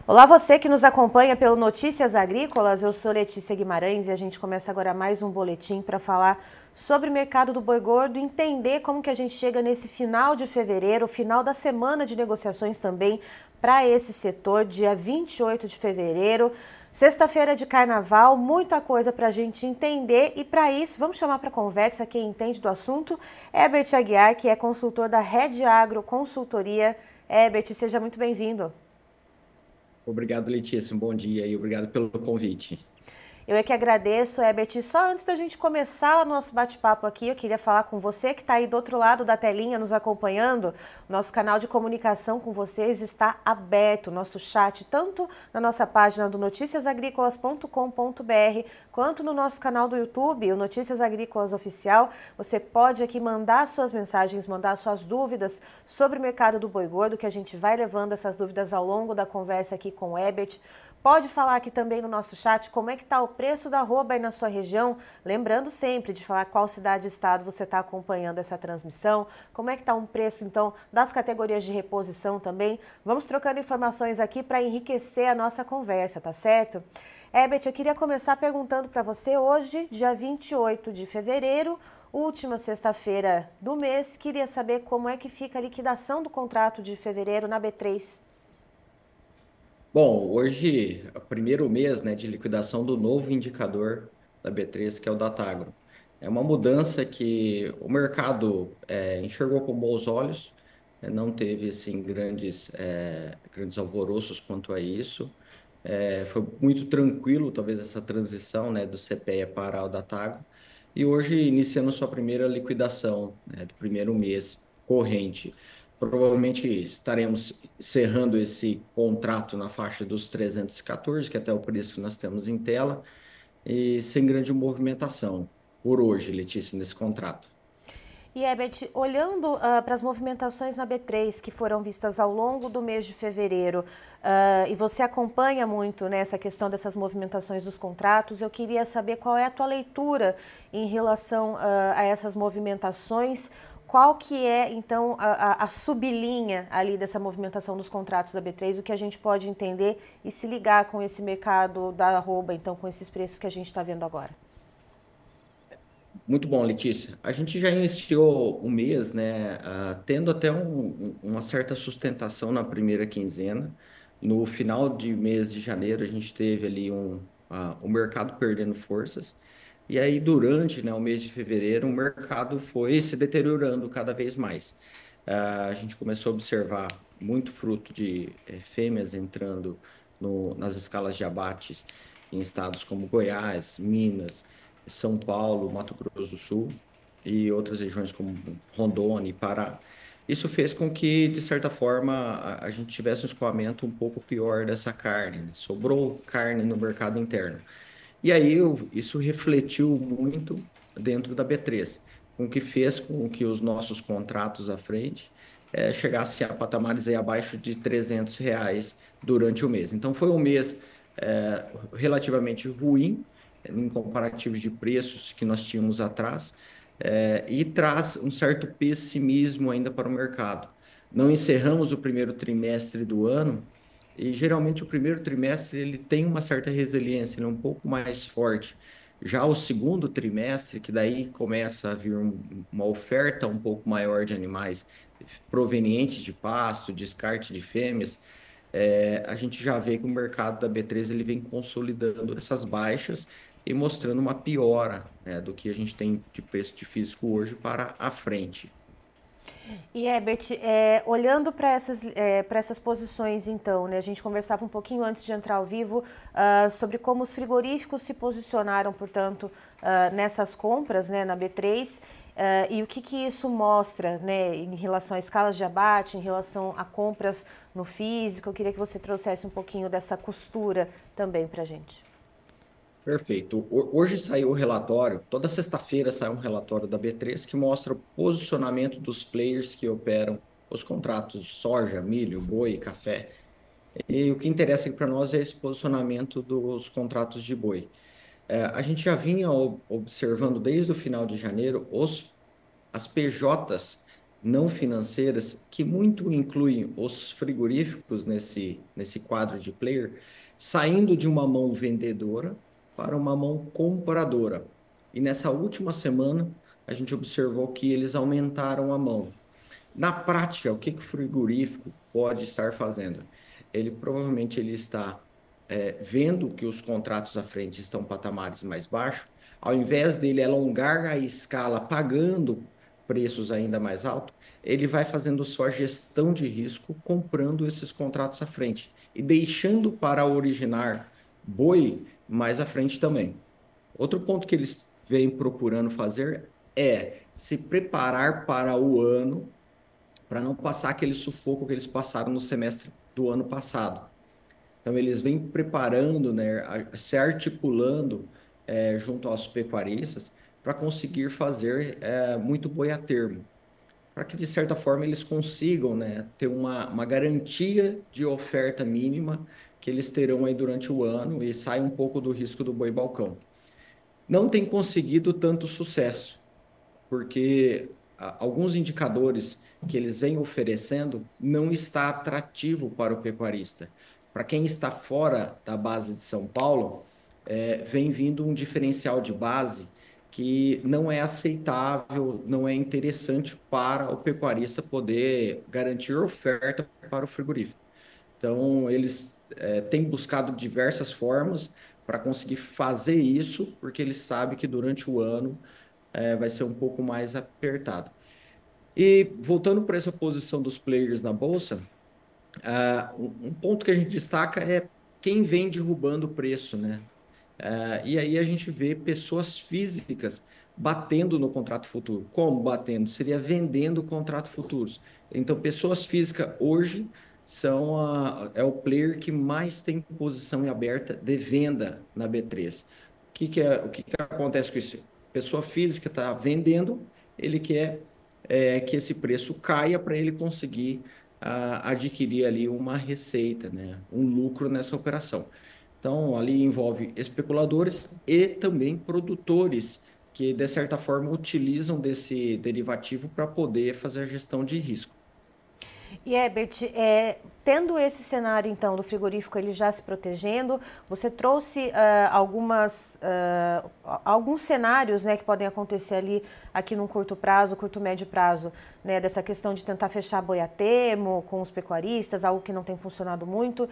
Olá, você que nos acompanha pelo Notícias Agrícolas, eu sou Letícia Guimarães e a gente começa agora mais um boletim para falar sobre o mercado do boi gordo, entender como que a gente chega nesse final de fevereiro, final da semana de negociações também para esse setor, dia 28 de fevereiro, sexta-feira de carnaval, muita coisa para a gente entender e para isso vamos chamar para conversa quem entende do assunto, Herbert Aguiar, que é consultor da Rede Agro Consultoria. Herbert, seja muito bem-vindo. Obrigado, Letícia. Um bom dia e obrigado pelo convite. Eu é que agradeço, Herbert. Só antes da gente começar o nosso bate-papo aqui, eu queria falar com você que está aí do outro lado da telinha nos acompanhando. O nosso canal de comunicação com vocês está aberto, nosso chat, tanto na nossa página do noticiasagricolas.com.br, quanto no nosso canal do YouTube, o Notícias Agrícolas Oficial. Você pode aqui mandar suas mensagens, mandar suas dúvidas sobre o mercado do boi gordo, que a gente vai levando essas dúvidas ao longo da conversa aqui com o Herbert. Pode falar aqui também no nosso chat como é que está o preço da arroba aí na sua região. Lembrando sempre de falar qual cidade e estado você está acompanhando essa transmissão. Como é que está um preço, então, das categorias de reposição também. Vamos trocando informações aqui para enriquecer a nossa conversa, tá certo? Herbert, eu queria começar perguntando para você hoje, dia 28 de fevereiro, última sexta-feira do mês. Queria saber como é que fica a liquidação do contrato de fevereiro na B3. Bom, hoje é o primeiro mês, né, de liquidação do novo indicador da B3, que é o Datagro. É uma mudança que o mercado enxergou com bons olhos, não teve assim, grandes alvoroços quanto a isso. Foi muito tranquilo, talvez, essa transição, né, do CPEA para o Datagro. E hoje, iniciando sua primeira liquidação, né, do primeiro mês corrente. Provavelmente estaremos encerrando esse contrato na faixa dos 314, que é até o preço que nós temos em tela, e sem grande movimentação por hoje, Letícia, nesse contrato. E Herbert, olhando para as movimentações na B3 que foram vistas ao longo do mês de fevereiro, e você acompanha muito, né, essa questão dessas movimentações dos contratos, eu queria saber qual é a tua leitura em relação a essas movimentações, qual que é, então, a sublinha ali dessa movimentação dos contratos da B3, o que a gente pode entender e se ligar com esse mercado da arroba, então, com esses preços que a gente está vendo agora. Muito bom, Letícia. A gente já iniciou o mês, né, tendo até uma certa sustentação na primeira quinzena. No final de mês de janeiro, a gente teve ali o mercado perdendo forças. E aí, durante, né, o mês de fevereiro, o mercado foi se deteriorando cada vez mais. A gente começou a observar muito fruto de fêmeas entrando nas escalas de abates em estados como Goiás, Minas, São Paulo, Mato Grosso do Sul e outras regiões como Rondônia e Pará. Isso fez com que, de certa forma, a gente tivesse um escoamento um pouco pior dessa carne, né? Sobrou carne no mercado interno. E aí isso refletiu muito dentro da B3, com que fez com que os nossos contratos à frente chegassem a patamares aí abaixo de R$ 300 durante o mês. Então foi um mês relativamente ruim, em comparativos de preços que nós tínhamos atrás, e traz um certo pessimismo ainda para o mercado. Não encerramos o primeiro trimestre do ano, e geralmente o primeiro trimestre ele tem uma certa resiliência, ele é um pouco mais forte. Já o segundo trimestre, que daí começa a vir uma oferta um pouco maior de animais provenientes de pasto, descarte de fêmeas, a gente já vê que o mercado da B3 ele vem consolidando essas baixas e mostrando uma piora, né, do que a gente tem de preço de físico hoje para a frente. E Herbert, olhando para essas posições, então, né, a gente conversava um pouquinho antes de entrar ao vivo sobre como os frigoríficos se posicionaram, portanto, nessas compras, né, na B3, e o que isso mostra, né, em relação a escalas de abate, em relação a compras no físico. Eu queria que você trouxesse um pouquinho dessa costura também para a gente. Perfeito. Hoje saiu o relatório, toda sexta-feira sai um relatório da B3 que mostra o posicionamento dos players que operam os contratos de soja, milho, boi, café. E o que interessa para nós é esse posicionamento dos contratos de boi. A gente já vinha observando desde o final de janeiro as PJs não financeiras, que muito incluem os frigoríficos nesse quadro de player, saindo de uma mão vendedora para uma mão compradora. E nessa última semana, a gente observou que eles aumentaram a mão. Na prática, o que que o frigorífico pode estar fazendo? Ele está vendo que os contratos à frente estão patamares mais baixos, ao invés dele alongar a escala pagando preços ainda mais altos, ele vai fazendo sua gestão de risco comprando esses contratos à frente e deixando para originar boi mais à frente também. Outro ponto que eles vêm procurando fazer é se preparar para o ano para não passar aquele sufoco que eles passaram no semestre do ano passado. Então, eles vêm preparando, né, se articulando junto aos pecuaristas para conseguir fazer muito boi a termo, para que, de certa forma, eles consigam, né, ter uma garantia de oferta mínima que eles terão aí durante o ano e sai um pouco do risco do boi balcão. Não tem conseguido tanto sucesso, porque alguns indicadores que eles vêm oferecendo não está atrativo para o pecuarista. Para quem está fora da base de São Paulo, vem vindo um diferencial de base que não é aceitável, não é interessante para o pecuarista poder garantir oferta para o frigorífico. Então, eles têm buscado diversas formas para conseguir fazer isso, porque eles sabem que durante o ano vai ser um pouco mais apertado. E voltando para essa posição dos players na bolsa, um ponto que a gente destaca é quem vem derrubando o preço, né? E aí a gente vê pessoas físicas batendo no contrato futuro. Como batendo? Seria vendendo contrato futuros. Então, pessoas físicas hoje é o player que mais tem posição em aberta de venda na B3. O que que acontece com isso? Pessoa física está vendendo, ele quer que esse preço caia para ele conseguir adquirir ali uma receita, né? Um lucro nessa operação. Então, ali envolve especuladores e também produtores que, de certa forma, utilizam desse derivativo para poder fazer a gestão de risco. E Herbert, tendo esse cenário então do frigorífico ele já se protegendo, você trouxe alguns cenários, né, que podem acontecer ali aqui num curto prazo, curto médio prazo, né, dessa questão de tentar fechar boi a termo com os pecuaristas, algo que não tem funcionado muito.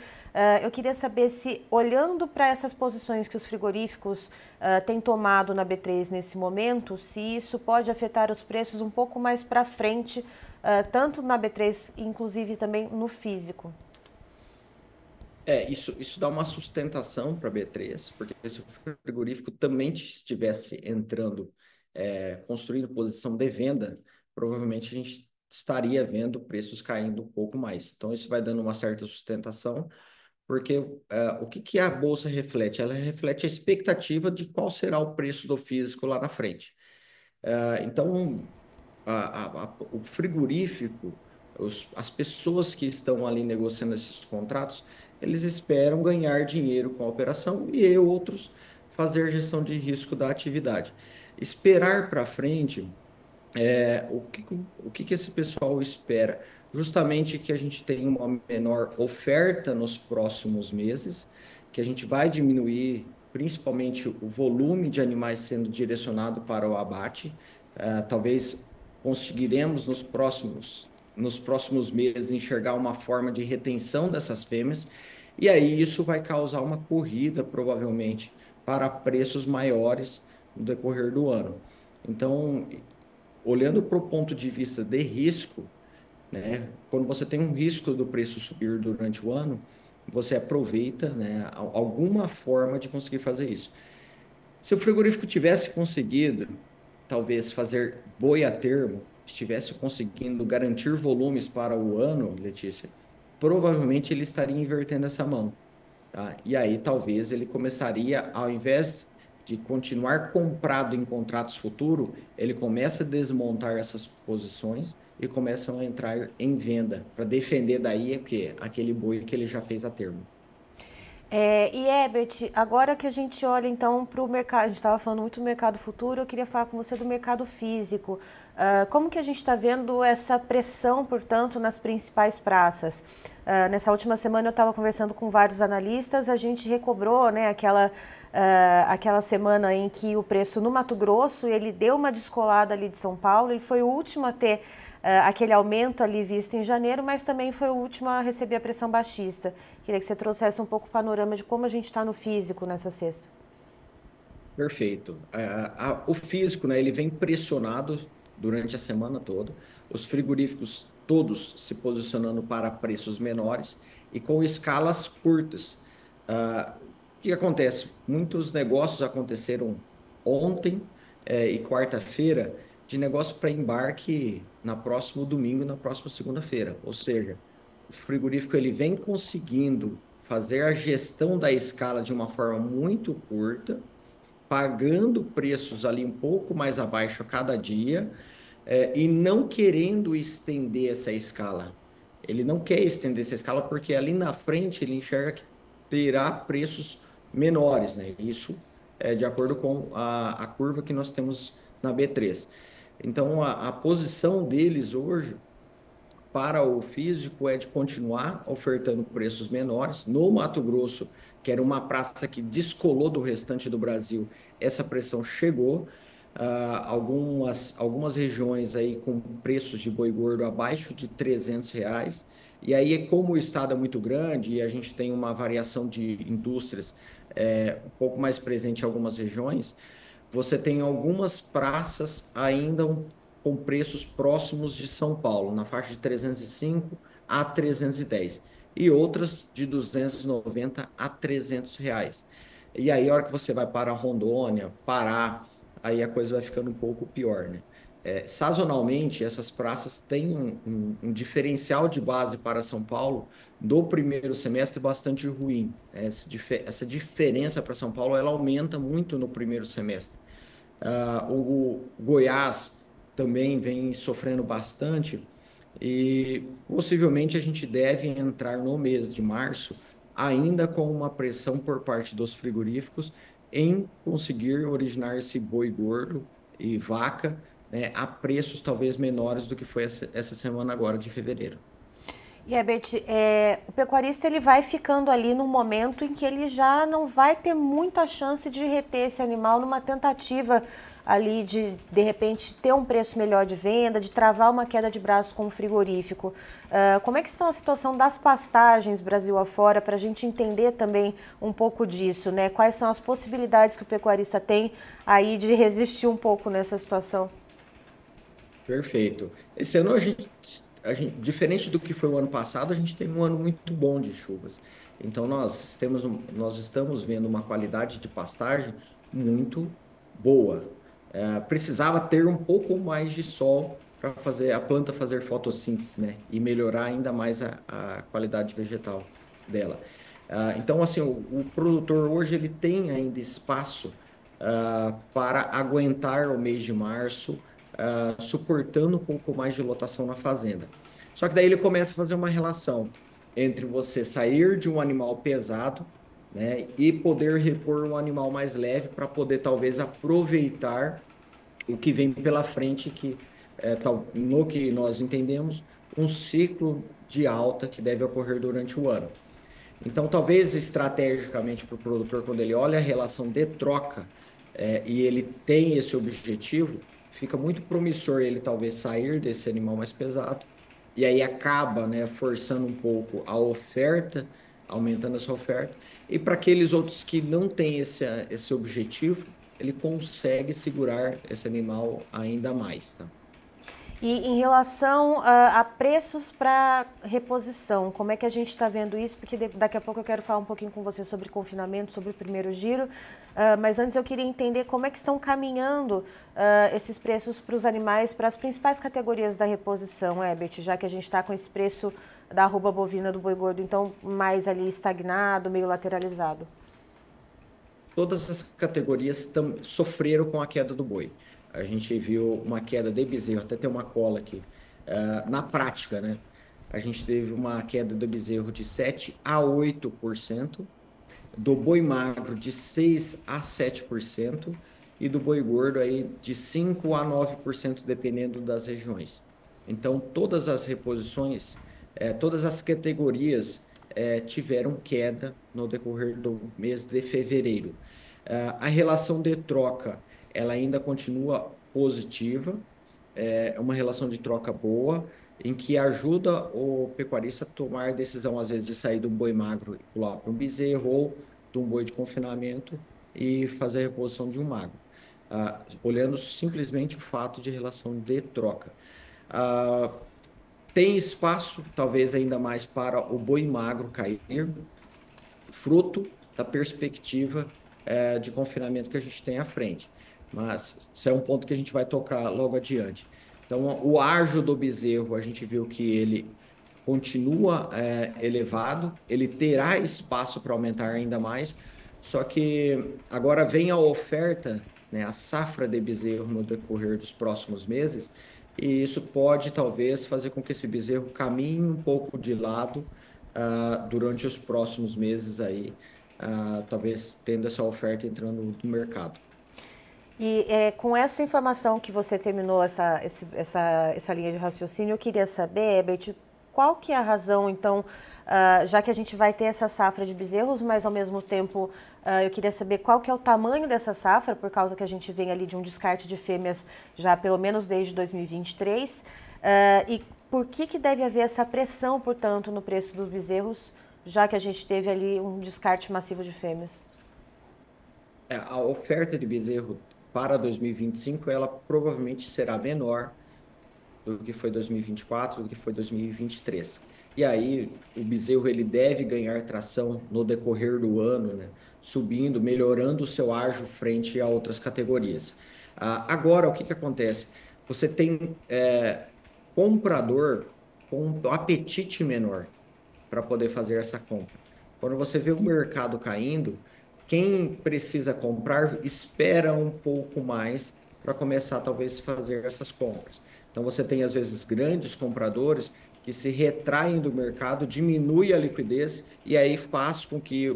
Eu queria saber se, olhando para essas posições que os frigoríficos têm tomado na B3 nesse momento, se isso pode afetar os preços um pouco mais para frente, tanto na B3, inclusive também no físico. Isso dá uma sustentação para a B3, porque se o frigorífico também estivesse entrando, construindo posição de venda, provavelmente a gente estaria vendo preços caindo um pouco mais. Então, isso vai dando uma certa sustentação, porque o que que a bolsa reflete? Ela reflete a expectativa de qual será o preço do físico lá na frente. Então, o frigorífico, as pessoas que estão ali negociando esses contratos, eles esperam ganhar dinheiro com a operação e outros fazer gestão de risco da atividade. Esperar para frente, o que que esse pessoal espera? Justamente que a gente tenha uma menor oferta nos próximos meses, que a gente vai diminuir principalmente o volume de animais sendo direcionado para o abate. Talvez conseguiremos nos próximos meses enxergar uma forma de retenção dessas fêmeas, e aí isso vai causar uma corrida, provavelmente, para preços maiores no decorrer do ano. Então, olhando para o ponto de vista de risco, né, quando você tem um risco do preço subir durante o ano, você aproveita, né, alguma forma de conseguir fazer isso. Se o frigorífico tivesse conseguido, talvez, fazer boi a termo, estivesse conseguindo garantir volumes para o ano, Letícia, provavelmente ele estaria invertendo essa mão, tá? E aí talvez ele começaria, ao invés de continuar comprado em contratos futuros, ele começa a desmontar essas posições e começam a entrar em venda para defender daí o quê? Aquele boi que ele já fez a termo. E Herbert, agora que a gente olha então para o mercado, a gente estava falando muito do mercado futuro, eu queria falar com você do mercado físico. Como que a gente está vendo essa pressão, portanto, nas principais praças? Nessa última semana eu estava conversando com vários analistas, a gente recobrou, né, aquela semana em que o preço no Mato Grosso, ele deu uma descolada ali de São Paulo, ele foi o último a ter aquele aumento ali visto em janeiro, mas também foi o último a receber a pressão baixista. Queria que você trouxesse um pouco o panorama de como a gente está no físico nessa sexta. Perfeito. O físico, né, ele vem pressionado durante a semana toda, os frigoríficos todos se posicionando para preços menores e com escalas curtas. O que acontece? Muitos negócios aconteceram ontem, e quarta-feira de negócio para embarque na próximo domingo, na próxima segunda-feira. Ou seja, o frigorífico ele vem conseguindo fazer a gestão da escala de uma forma muito curta, pagando preços ali um pouco mais abaixo a cada dia, e não querendo estender essa escala. Ele não quer estender essa escala porque ali na frente ele enxerga que terá preços menores, né? Isso é de acordo com a curva que nós temos na B3. Então, a posição deles hoje para o físico é de continuar ofertando preços menores. No Mato Grosso, que era uma praça que descolou do restante do Brasil, essa pressão chegou. Algumas regiões aí com preços de boi gordo abaixo de R$ 300. E aí, como o estado é muito grande e a gente tem uma variação de indústrias um pouco mais presente em algumas regiões, você tem algumas praças ainda com preços próximos de São Paulo, na faixa de 305 a 310, e outras de 290 a R$ 300. E aí, a hora que você vai para Rondônia, Pará, aí a coisa vai ficando um pouco pior, né? Sazonalmente, essas praças têm um diferencial de base para São Paulo do primeiro semestre bastante ruim. Essa diferença para São Paulo ela aumenta muito no primeiro semestre. O Goiás também vem sofrendo bastante e possivelmente a gente deve entrar no mês de março ainda com uma pressão por parte dos frigoríficos em conseguir originar esse boi gordo e vaca, né, a preços talvez menores do que foi essa semana agora de fevereiro. E a Beth, o pecuarista ele vai ficando ali num momento em que ele já não vai ter muita chance de reter esse animal numa tentativa ali de repente ter um preço melhor de venda, de travar uma queda de braço com o frigorífico. Como é que estão a situação das pastagens Brasil afora para a gente entender também um pouco disso, né? Quais são as possibilidades que o pecuarista tem aí de resistir um pouco nessa situação? Perfeito. Esse ano diferente do que foi o ano passado, a gente tem um ano muito bom de chuvas. Então nós estamos vendo uma qualidade de pastagem muito boa. Precisava ter um pouco mais de sol para fazer a planta fazer fotossíntese, né? E melhorar ainda mais a qualidade vegetal dela. Então, assim, o produtor hoje ele tem ainda espaço para aguentar o mês de março, suportando um pouco mais de lotação na fazenda. Só que daí ele começa a fazer uma relação entre você sair de um animal pesado, né, e poder repor um animal mais leve para poder talvez aproveitar o que vem pela frente, que no que nós entendemos, um ciclo de alta que deve ocorrer durante o ano. Então, talvez estrategicamente para o produtor, quando ele olha a relação de troca, e ele tem esse objetivo, fica muito promissor ele talvez sair desse animal mais pesado, e aí acaba, né, forçando um pouco a oferta, aumentando essa oferta, e para aqueles outros que não têm esse objetivo, ele consegue segurar esse animal ainda mais, tá? E em relação a preços para reposição, como é que a gente está vendo isso? Porque daqui a pouco eu quero falar um pouquinho com você sobre confinamento, sobre o primeiro giro, mas antes eu queria entender como é que estão caminhando esses preços para os animais, para as principais categorias da reposição, Herbert, já que a gente está com esse preço da arroba bovina do boi gordo, então mais ali estagnado, meio lateralizado. Todas as categorias sofreram com a queda do boi. A gente viu uma queda de bezerro, até tem uma cola aqui. Na prática, né? A gente teve uma queda do bezerro de 7 a 8%, do boi magro de 6 a 7%, e do boi gordo aí de 5 a 9%, dependendo das regiões. Então, todas as reposições, todas as categorias tiveram queda no decorrer do mês de fevereiro. A relação de troca, ela ainda continua positiva, é uma relação de troca boa, em que ajuda o pecuarista a tomar decisão, às vezes, de sair do boi magro e pular para um bezerro, ou de um boi de confinamento e fazer a reposição de um magro, olhando simplesmente o fato de relação de troca. Tem espaço, talvez ainda mais, para o boi magro cair, fruto da perspectiva de confinamento que a gente tem à frente. Mas isso é um ponto que a gente vai tocar logo adiante. Então, o ágio do bezerro, a gente viu que ele continua elevado, ele terá espaço para aumentar ainda mais, só que agora vem a oferta, né, a safra de bezerro no decorrer dos próximos meses, e isso pode talvez fazer com que esse bezerro caminhe um pouco de lado durante os próximos meses aí, talvez tendo essa oferta entrando no mercado. E com essa informação que você terminou essa linha de raciocínio, eu queria saber, Herbert, qual que é a razão, então, já que a gente vai ter essa safra de bezerros, mas ao mesmo tempo eu queria saber qual que é o tamanho dessa safra, por causa que a gente vem ali de um descarte de fêmeas já pelo menos desde 2023, e por que deve haver essa pressão, portanto, no preço dos bezerros, já que a gente teve ali um descarte massivo de fêmeas? A oferta de bezerro para 2025, ela provavelmente será menor do que foi 2024, do que foi 2023. E aí, o bezerro ele deve ganhar tração no decorrer do ano, né? Subindo, melhorando o seu ágio frente a outras categorias. Agora, o que acontece? Você tem comprador com um apetite menor para poder fazer essa compra. Quando você vê o mercado caindo, quem precisa comprar espera um pouco mais para começar talvez a fazer essas compras. Então você tem às vezes grandes compradores que se retraem do mercado, diminui a liquidez e aí faz com que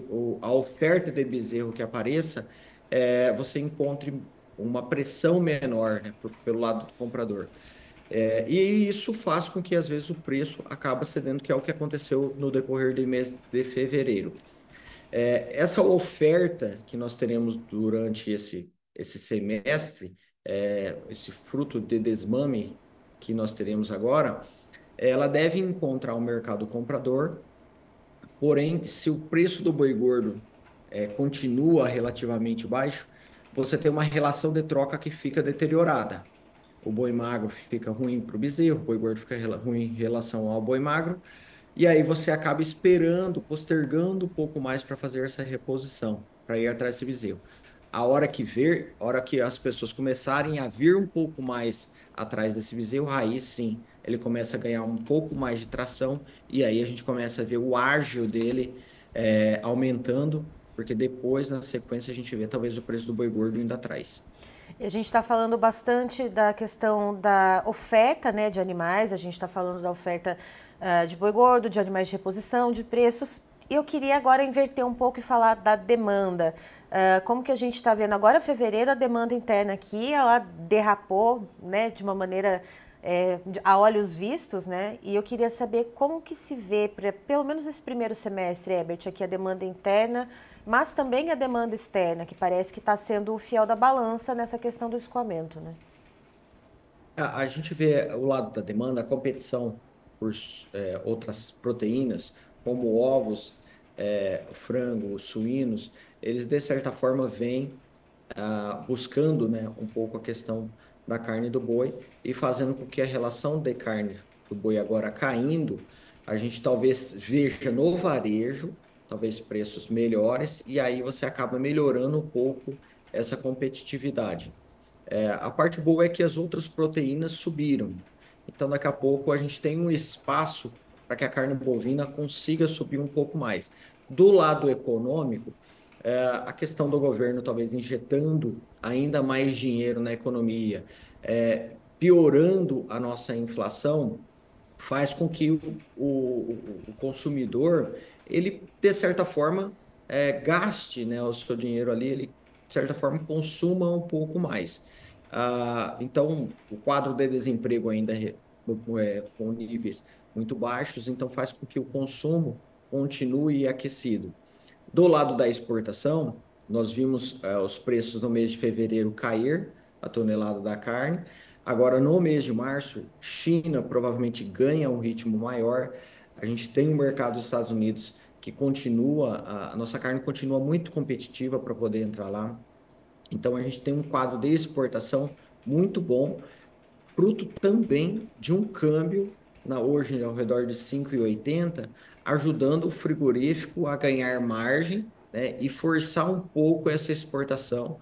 a oferta de bezerro que apareça, você encontre uma pressão menor, né, pelo lado do comprador. E isso faz com que, às vezes, o preço acaba cedendo, que é o que aconteceu no decorrer do mês de fevereiro. Essa oferta que nós teremos durante esse semestre, esse fruto de desmame que nós teremos agora, ela deve encontrar um mercado comprador, porém, se o preço do boi gordo continua relativamente baixo, você tem uma relação de troca que fica deteriorada. O boi magro fica ruim para o bezerro, o boi gordo fica ruim em relação ao boi magro, e aí você acaba esperando, postergando um pouco mais para fazer essa reposição, para ir atrás desse bezerro. A hora que as pessoas começarem a vir um pouco mais atrás desse bezerro, aí sim, ele começa a ganhar um pouco mais de tração, e aí a gente começa a ver o ágio dele aumentando, porque depois, na sequência, a gente vê talvez o preço do boi gordo indo atrás. E a gente está falando bastante da questão da oferta, né, de animais, a gente está falando da oferta de boi gordo, de animais de reposição, de preços. Eu queria agora inverter um pouco e falar da demanda. Como que a gente está vendo agora, fevereiro, a demanda interna aqui, ela derrapou, né, de uma maneira a olhos vistos, né? E eu queria saber como que se vê, pelo menos esse primeiro semestre, Herbert, aqui a demanda interna, mas também a demanda externa, que parece que está sendo o fiel da balança nessa questão do escoamento, né? A gente vê o lado da demanda, a competição por outras proteínas, como ovos, frango, suínos, eles de certa forma vêm buscando, né, um pouco a questão da carne do boi e fazendo com que a relação de carne do boi agora caindo, a gente talvez veja no varejo, talvez preços melhores, e aí você acaba melhorando um pouco essa competitividade. A parte boa é que as outras proteínas subiram. Então, daqui a pouco, a gente tem um espaço para que a carne bovina consiga subir um pouco mais. Do lado econômico, a questão do governo talvez injetando ainda mais dinheiro na economia, piorando a nossa inflação, faz com que o consumidor, ele, de certa forma, gaste, né, o seu dinheiro ali, ele de certa forma, consuma um pouco mais. Então, o quadro de desemprego ainda com níveis muito baixos, então faz com que o consumo continue aquecido. Do lado da exportação, nós vimos os preços no mês de fevereiro cair, a tonelada da carne. Agora, no mês de março, China provavelmente ganha um ritmo maior. A gente tem um mercado dos Estados Unidos que continua, a nossa carne continua muito competitiva para poder entrar lá. Então, a gente tem um quadro de exportação muito bom, fruto também de um câmbio hoje ao redor de 5,80, ajudando o frigorífico a ganhar margem, né, e forçar um pouco essa exportação,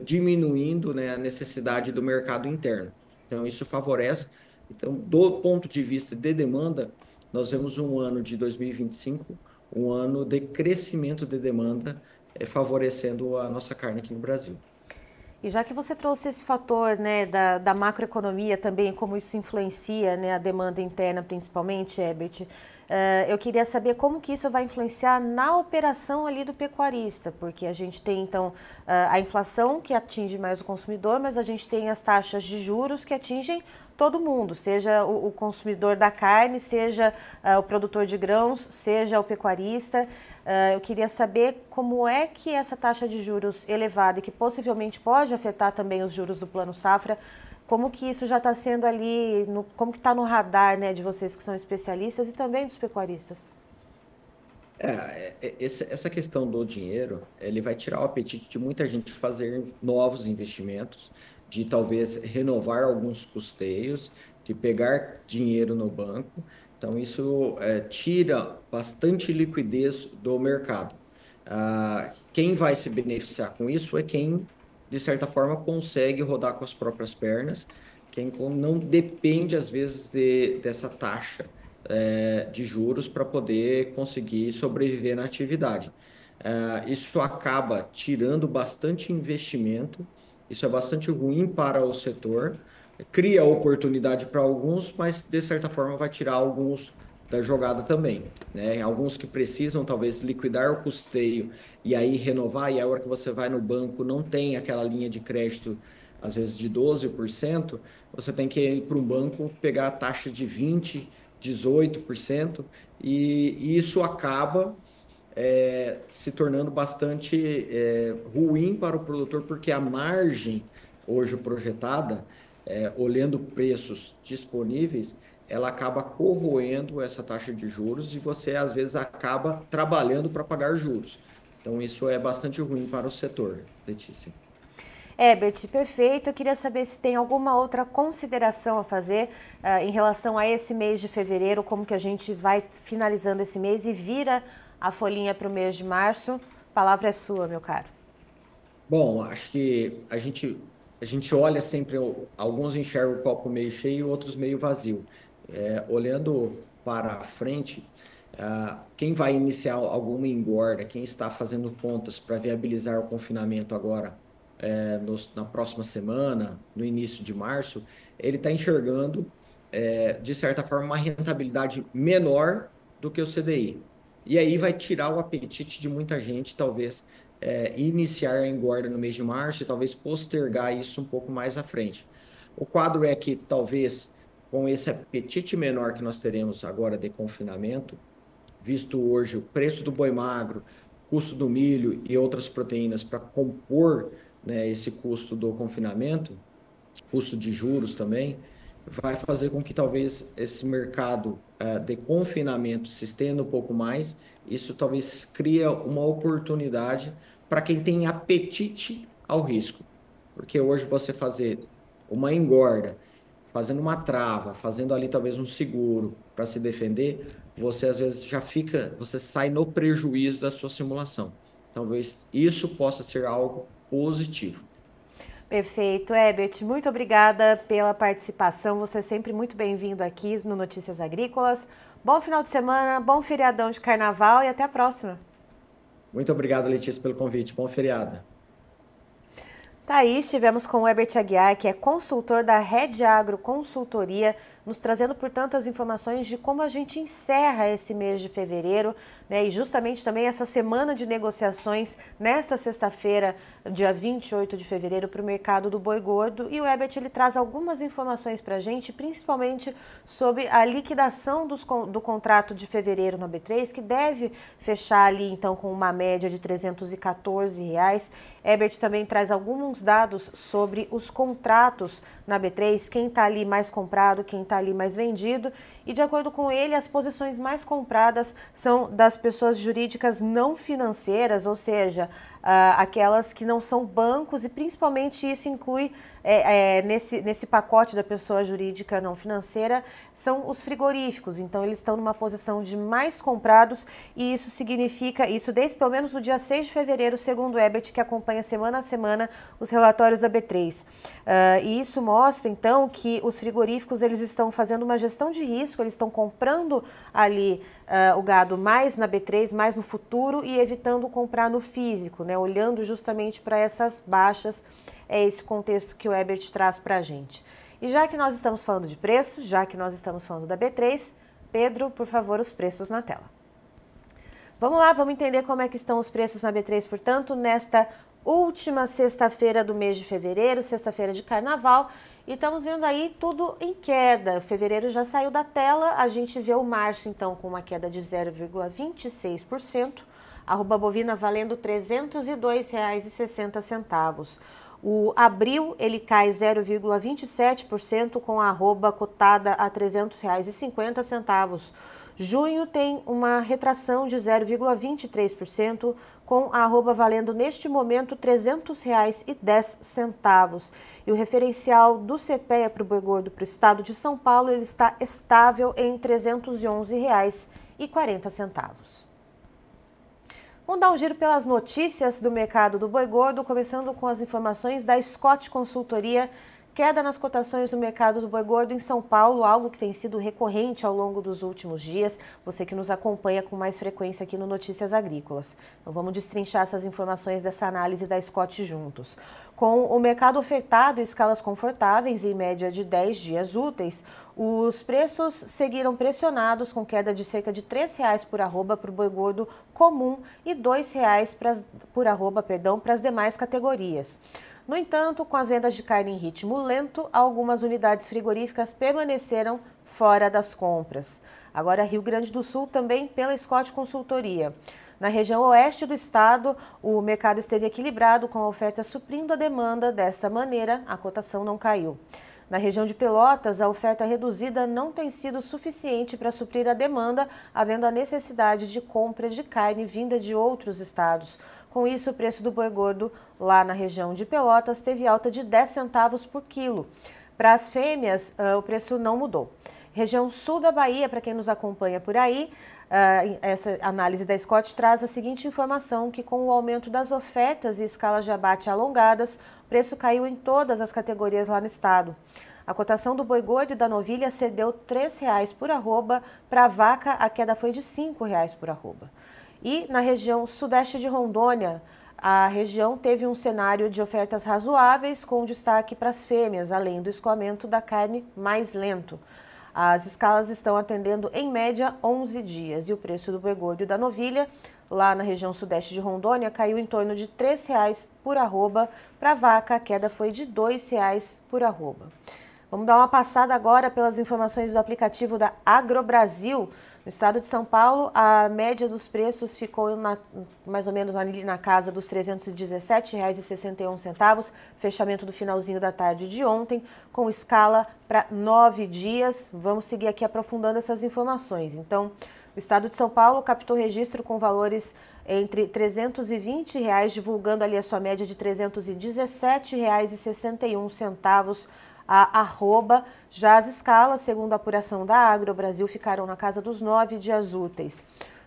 diminuindo, né, a necessidade do mercado interno. Então, isso favorece. Então, do ponto de vista de demanda, nós vemos um ano de 2025, um ano de crescimento de demanda, favorecendo a nossa carne aqui no Brasil. E já que você trouxe esse fator, né, da macroeconomia também, como isso influencia, né, a demanda interna principalmente, Herbert, eu queria saber como que isso vai influenciar na operação ali do pecuarista, porque a gente tem, então, a inflação que atinge mais o consumidor, mas a gente tem as taxas de juros que atingem todo mundo, seja o consumidor da carne, seja o produtor de grãos, seja o pecuarista. Eu queria saber como é que essa taxa de juros elevada e que possivelmente pode afetar também os juros do Plano Safra, como que isso já está sendo ali, como que está no radar, né, de vocês que são especialistas e também dos pecuaristas? Essa questão do dinheiro, ele vai tirar o apetite de muita gente fazer novos investimentos, de talvez renovar alguns custeios, de pegar dinheiro no banco. Então, isso tira bastante liquidez do mercado. Quem vai se beneficiar com isso é quem, de certa forma, consegue rodar com as próprias pernas, quem não depende, às vezes, dessa taxa de juros para poder conseguir sobreviver na atividade. Isso acaba tirando bastante investimento, isso é bastante ruim para o setor, cria oportunidade para alguns, mas de certa forma vai tirar alguns da jogada também, né? Alguns que precisam talvez liquidar o custeio e aí renovar, e a hora que você vai no banco não tem aquela linha de crédito, às vezes de 12%, você tem que ir para um banco pegar a taxa de 20%, 18%, e isso acaba se tornando bastante ruim para o produtor, porque a margem hoje projetada, olhando preços disponíveis, ela acaba corroendo essa taxa de juros e você, às vezes, acaba trabalhando para pagar juros. Então, isso é bastante ruim para o setor, Letícia. Herbert, perfeito. Eu queria saber se tem alguma outra consideração a fazer em relação a esse mês de fevereiro, como que a gente vai finalizando esse mês e vira a folhinha para o mês de março. A palavra é sua, meu caro. Bom, acho que a gente olha sempre, alguns enxergam o copo meio cheio, outros meio vazio. Olhando para frente, quem vai iniciar alguma engorda, quem está fazendo contas para viabilizar o confinamento agora, na próxima semana, no início de março, ele está enxergando, de certa forma, uma rentabilidade menor do que o CDI. E aí vai tirar o apetite de muita gente, talvez, iniciar a engorda no mês de março e talvez postergar isso um pouco mais à frente. O quadro é que talvez com esse apetite menor que nós teremos agora de confinamento, visto hoje o preço do boi magro, custo do milho e outras proteínas para compor, né, esse custo do confinamento, custo de juros também, vai fazer com que talvez esse mercado de confinamento se estenda um pouco mais. Isso talvez cria uma oportunidade para quem tem apetite ao risco. Porque hoje você fazer uma engorda, fazendo uma trava, fazendo ali talvez um seguro para se defender, você às vezes já fica, você sai no prejuízo da sua simulação. Talvez isso possa ser algo positivo. Perfeito, Herbert, muito obrigada pela participação. Você é sempre muito bem-vindo aqui no Notícias Agrícolas. Bom final de semana, bom feriadão de carnaval e até a próxima. Muito obrigado, Letícia, pelo convite. Bom feriado. Tá aí, estivemos com o Herbert Aguiar, que é consultor da Rede Agro Consultoria, nos trazendo, portanto, as informações de como a gente encerra esse mês de fevereiro, né, e justamente também essa semana de negociações nesta sexta-feira, dia 28 de fevereiro, para o mercado do boi gordo. E o Herbert, ele traz algumas informações para a gente, principalmente sobre a liquidação do contrato de fevereiro na B3, que deve fechar ali, então, com uma média de R$ 314. Herbert também traz alguns dados sobre os contratos na B3, quem está ali mais comprado, quem está ali mais vendido. E, de acordo com ele, as posições mais compradas são das pessoas jurídicas não financeiras, ou seja, aquelas que não são bancos, e principalmente isso inclui, nesse pacote da pessoa jurídica não financeira, são os frigoríficos. Então, eles estão numa posição de mais comprados, e isso significa, isso desde pelo menos no dia 6 de fevereiro, segundo o Herbert, que acompanha semana a semana os relatórios da B3. E isso mostra, então, que os frigoríficos, eles estão fazendo uma gestão de risco, eles estão comprando ali o gado mais na B3, mais no futuro, e evitando comprar no físico, né? Olhando justamente para essas baixas. É esse contexto que o Herbert traz para a gente. E já que nós estamos falando de preço, já que nós estamos falando da B3, Pedro, por favor, os preços na tela. Vamos lá, vamos entender como é que estão os preços na B3, portanto, nesta última sexta-feira do mês de fevereiro, sexta-feira de carnaval, e estamos vendo aí tudo em queda. Fevereiro já saiu da tela, a gente vê o março, então, com uma queda de 0,26%, arroba bovina valendo R$ 302,60. O abril, ele cai 0,27%, com a arroba cotada a R$ 300,50. Junho tem uma retração de 0,23%, com a arroba valendo neste momento R$ 300,10. E o referencial do CPEA para o boi gordo para o estado de São Paulo, ele está estável em R$ 311,40. Vamos dar um giro pelas notícias do mercado do boi gordo, começando com as informações da Scott Consultoria. Queda nas cotações do mercado do boi gordo em São Paulo, algo que tem sido recorrente ao longo dos últimos dias. Você que nos acompanha com mais frequência aqui no Notícias Agrícolas. Então vamos destrinchar essas informações dessa análise da Scott juntos. Com o mercado ofertado em escalas confortáveis, em média de 10 dias úteis, os preços seguiram pressionados, com queda de cerca de R$ 3,00 por arroba para o boi gordo comum e R$ 2,00 por arroba, para as demais categorias. No entanto, com as vendas de carne em ritmo lento, algumas unidades frigoríficas permaneceram fora das compras. Agora, Rio Grande do Sul também pela Scott Consultoria. Na região oeste do estado, o mercado esteve equilibrado, com a oferta suprindo a demanda. Dessa maneira, a cotação não caiu. Na região de Pelotas, a oferta reduzida não tem sido suficiente para suprir a demanda, havendo a necessidade de compra de carne vinda de outros estados. Com isso, o preço do boi gordo lá na região de Pelotas teve alta de 10 centavos por quilo. Para as fêmeas, o preço não mudou. Região sul da Bahia, para quem nos acompanha por aí, essa análise da Scott traz a seguinte informação, que com o aumento das ofertas e escalas de abate alongadas, o preço caiu em todas as categorias lá no estado. A cotação do boi gordo e da novilha cedeu R$ 3,00 por arroba, para a vaca a queda foi de R$ 5,00 por arroba. E na região sudeste de Rondônia, a região teve um cenário de ofertas razoáveis, com destaque para as fêmeas, além do escoamento da carne mais lento. As escalas estão atendendo, em média, 11 dias. E o preço do boi gordo e da novilha, lá na região sudeste de Rondônia, caiu em torno de R$ 3,00 por arroba. Para a vaca, a queda foi de R$ 2,00 por arroba. Vamos dar uma passada agora pelas informações do aplicativo da AgroBrasil. No estado de São Paulo, a média dos preços ficou mais ou menos ali na casa dos R$ 317,61, fechamento do finalzinho da tarde de ontem, com escala para 9 dias. Vamos seguir aqui aprofundando essas informações. Então, o estado de São Paulo captou registro com valores entre R$ 320, divulgando ali a sua média de R$ 317,61 a arroba. Já as escalas, segundo a apuração da AgroBrasil, ficaram na casa dos 9 dias úteis.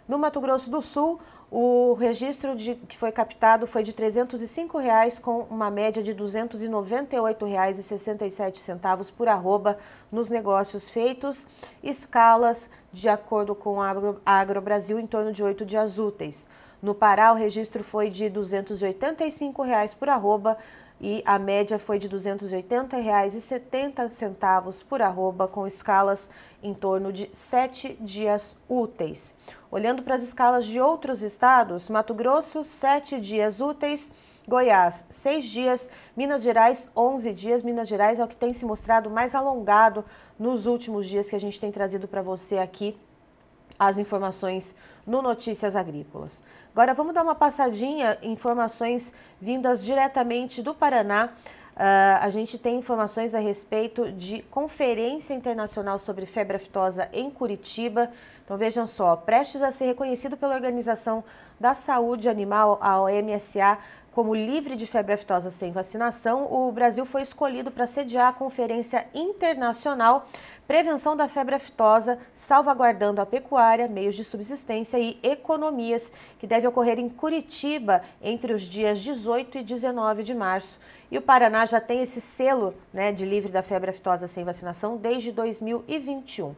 No Mato Grosso do Sul, o registro que foi captado foi de R$ 305, com uma média de R$ 298,67 por arroba nos negócios feitos. Escalas, de acordo com a AgroBrasil, em torno de 8 dias úteis. No Pará, o registro foi de R$ 285 por arroba, e a média foi de R$ 280,70 por arroba, com escalas em torno de 7 dias úteis. Olhando para as escalas de outros estados, Mato Grosso, 7 dias úteis, Goiás, 6 dias, Minas Gerais, 11 dias. Minas Gerais é o que tem se mostrado mais alongado nos últimos dias que a gente tem trazido para você aqui as informações no Notícias Agrícolas. Agora vamos dar uma passadinha em informações vindas diretamente do Paraná. A gente tem informações a respeito de Conferência Internacional sobre Febre Aftosa em Curitiba. Então vejam só, prestes a ser reconhecido pela Organização da Saúde Animal, a OMSA, como livre de febre aftosa sem vacinação, o Brasil foi escolhido para sediar a Conferência Internacional Prevenção da Febre Aftosa, salvaguardando a pecuária, meios de subsistência e economias, que deve ocorrer em Curitiba entre os dias 18 e 19 de março. E o Paraná já tem esse selo, né, de livre da febre aftosa sem vacinação desde 2021.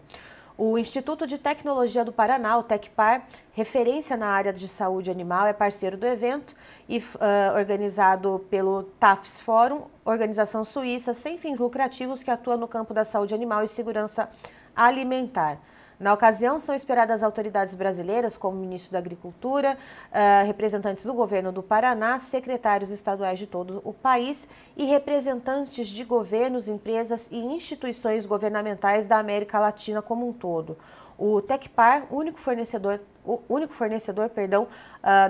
O Instituto de Tecnologia do Paraná, o Tecpar, referência na área de saúde animal, é parceiro do evento e organizado pelo TAFS Fórum, organização suíça sem fins lucrativos que atua no campo da saúde animal e segurança alimentar. Na ocasião, são esperadas autoridades brasileiras, como o ministro da Agricultura, representantes do governo do Paraná, secretários estaduais de todo o país e representantes de governos, empresas e instituições governamentais da América Latina como um todo. O Tecpar, único fornecedor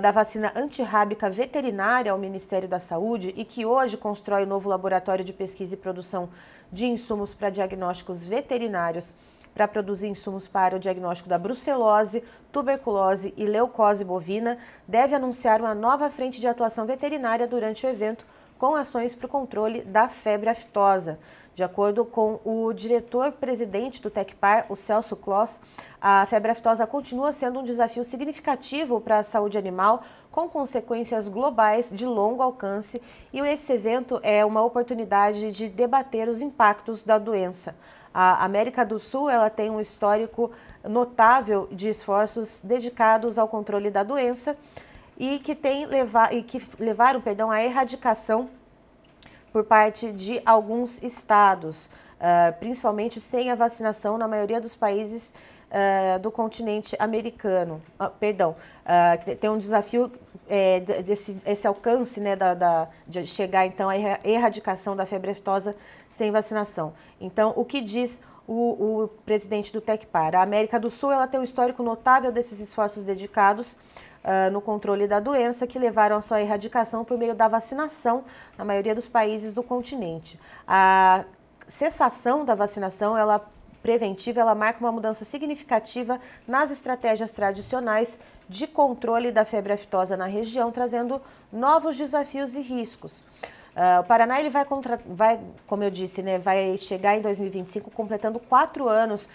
da vacina antirrábica veterinária ao Ministério da Saúde e que hoje constrói o novo laboratório de pesquisa e produção de insumos para diagnósticos veterinários para produzir insumos para o diagnóstico da brucelose, tuberculose e leucose bovina, deve anunciar uma nova frente de atuação veterinária durante o evento com ações para o controle da febre aftosa. De acordo com o diretor-presidente do Tecpar, o Celso Kloss, a febre aftosa continua sendo um desafio significativo para a saúde animal, com consequências globais de longo alcance, e esse evento é uma oportunidade de debater os impactos da doença. A América do Sul ela tem um histórico notável de esforços dedicados ao controle da doença e que levaram à erradicação por parte de alguns estados, principalmente sem a vacinação na maioria dos países do continente americano. Tem um desafio esse alcance, né, de chegar então à erradicação da febre aftosa sem vacinação. Então, o que diz o presidente do Tecpar? A América do Sul ela tem um histórico notável desses esforços dedicados no controle da doença, que levaram à sua erradicação por meio da vacinação na maioria dos países do continente. A cessação da vacinação preventiva, ela marca uma mudança significativa nas estratégias tradicionais de controle da febre aftosa na região, trazendo novos desafios e riscos. O Paraná ele vai, como eu disse, né, vai chegar em 2025 completando 4 anos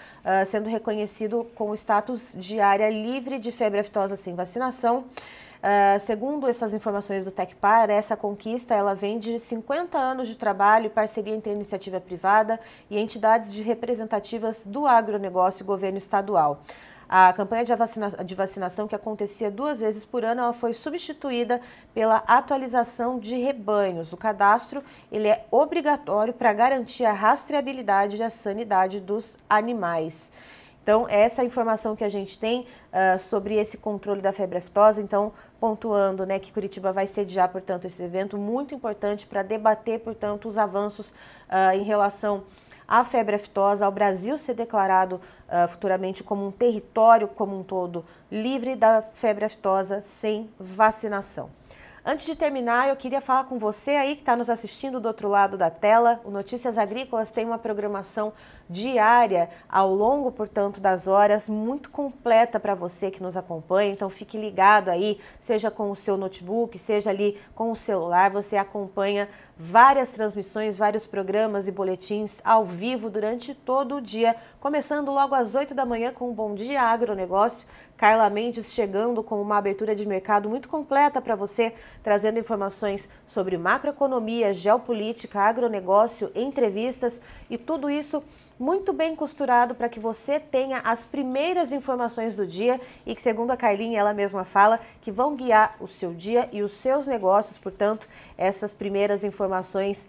sendo reconhecido com o status de área livre de febre aftosa sem vacinação. Segundo essas informações do Tecpar, essa conquista ela vem de 50 anos de trabalho e parceria entre a iniciativa privada e entidades representativas do agronegócio e governo estadual. A campanha de vacinação, que acontecia 2 vezes por ano, ela foi substituída pela atualização de rebanhos. O cadastro ele é obrigatório para garantir a rastreabilidade e a sanidade dos animais. Então, essa é a informação que a gente tem sobre esse controle da febre aftosa. Então, pontuando, né, que Curitiba vai sediar, portanto, esse evento muito importante para debater, portanto, os avanços em relação à febre aftosa, ao Brasil ser declarado futuramente como um território como um todo livre da febre aftosa sem vacinação. Antes de terminar, eu queria falar com você aí que está nos assistindo do outro lado da tela. O Notícias Agrícolas tem uma programação diária ao longo, portanto, das horas, muito completa para você que nos acompanha. Então, fique ligado aí, seja com o seu notebook, seja ali com o celular, você acompanha várias transmissões, vários programas e boletins ao vivo durante todo o dia, começando logo às 8 da manhã com o Bom Dia Agronegócio. Carla Mendes chegando com uma abertura de mercado muito completa para você, trazendo informações sobre macroeconomia, geopolítica, agronegócio, entrevistas e tudo isso muito bem costurado para que você tenha as primeiras informações do dia e que, segundo a Carlinha, ela mesma fala, que vão guiar o seu dia e os seus negócios. Portanto, essas primeiras informações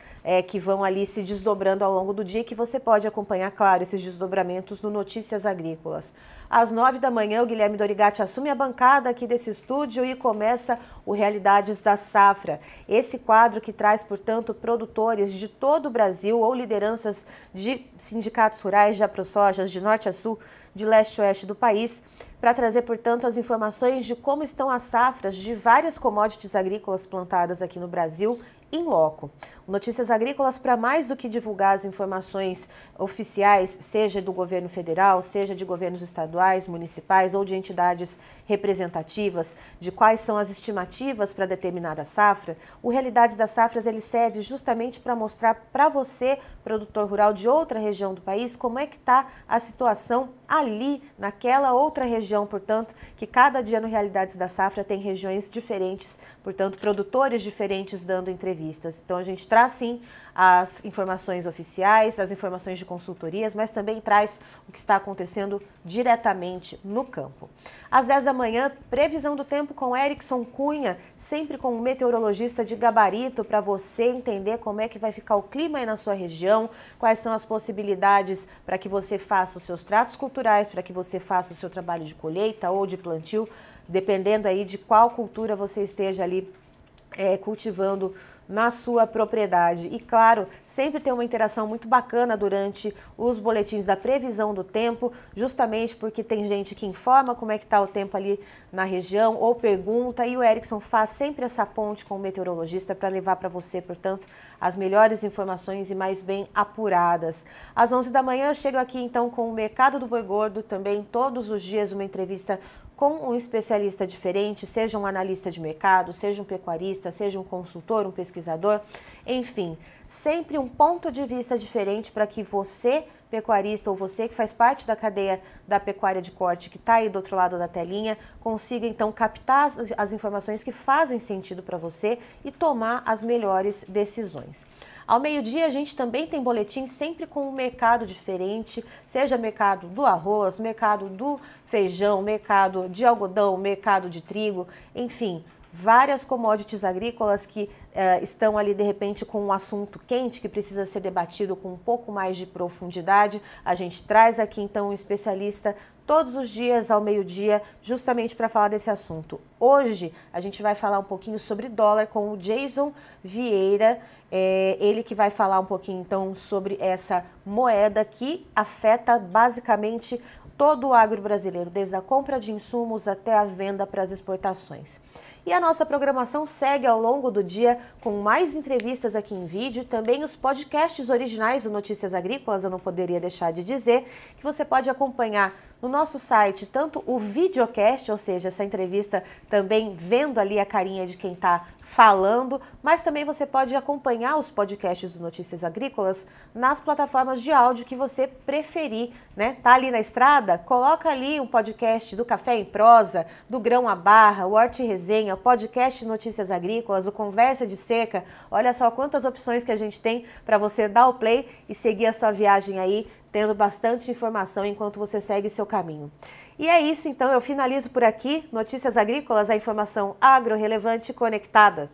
que vão ali se desdobrando ao longo do dia, que você pode acompanhar, claro, esses desdobramentos no Notícias Agrícolas. Às 9 da manhã, o Guilherme Dorigatti assume a bancada aqui desse estúdio e começa o Realidades da Safra. Esse quadro que traz, portanto, produtores de todo o Brasil ou lideranças de sindicatos rurais, de aprosojas, de norte a sul, de leste a oeste do país, para trazer, portanto, as informações de como estão as safras de várias commodities agrícolas plantadas aqui no Brasil em loco. Notícias Agrícolas, para mais do que divulgar as informações oficiais, seja do governo federal, seja de governos estaduais, municipais ou de entidades representativas, de quais são as estimativas para determinada safra, o Realidades das Safras ele serve justamente para mostrar para você, produtor rural de outra região do país, como é que está a situação ali, naquela outra região, portanto, que cada dia no Realidades da Safra tem regiões diferentes, portanto, produtores diferentes dando entrevistas. Então, a gente traz sim as informações oficiais, as informações de consultorias, mas também traz o que está acontecendo diretamente no campo. Às 10 da manhã, previsão do tempo com Erickson Cunha, sempre com um meteorologista de gabarito para você entender como é que vai ficar o clima aí na sua região, quais são as possibilidades para que você faça os seus tratos culturais, para que você faça o seu trabalho de colheita ou de plantio, dependendo aí de qual cultura você esteja ali cultivando na sua propriedade. E claro, sempre tem uma interação muito bacana durante os boletins da previsão do tempo, justamente porque tem gente que informa como é que está o tempo ali na região ou pergunta, e o Erickson faz sempre essa ponte com o meteorologista para levar para você, portanto, as melhores informações e mais bem apuradas. Às 11 da manhã eu chego aqui então com o Mercado do Boi Gordo, também todos os dias uma entrevista com um especialista diferente, seja um analista de mercado, seja um pecuarista, seja um consultor, um pesquisador, enfim, sempre um ponto de vista diferente para que você, pecuarista, ou você que faz parte da cadeia da pecuária de corte, que está aí do outro lado da telinha, consiga então captar as informações que fazem sentido para você e tomar as melhores decisões. Ao meio-dia, a gente também tem boletim sempre com um mercado diferente, seja mercado do arroz, mercado do feijão, mercado de algodão, mercado de trigo, enfim, várias commodities agrícolas que estão ali de repente com um assunto quente que precisa ser debatido com um pouco mais de profundidade. A gente traz aqui então um especialista todos os dias ao meio-dia justamente para falar desse assunto. Hoje a gente vai falar um pouquinho sobre dólar com o Jason Vieira, ele que vai falar um pouquinho então sobre essa moeda que afeta basicamente todo o agro brasileiro, desde a compra de insumos até a venda para as exportações. E a nossa programação segue ao longo do dia com mais entrevistas aqui em vídeo, também os podcasts originais do Notícias Agrícolas, eu não poderia deixar de dizer, que você pode acompanhar no nosso site tanto o videocast, ou seja, essa entrevista também vendo ali a carinha de quem está falando, mas também você pode acompanhar os podcasts do Notícias Agrícolas nas plataformas de áudio que você preferir, né? Tá ali na estrada? Coloca ali um podcast do Café em Prosa, do Grão à Barra, o Horti Resenha, o podcast Notícias Agrícolas, o Conversa de Seca. Olha só quantas opções que a gente tem para você dar o play e seguir a sua viagem aí, tendo bastante informação enquanto você segue seu caminho. E é isso, então, eu finalizo por aqui. Notícias Agrícolas, a informação agro relevante e conectada.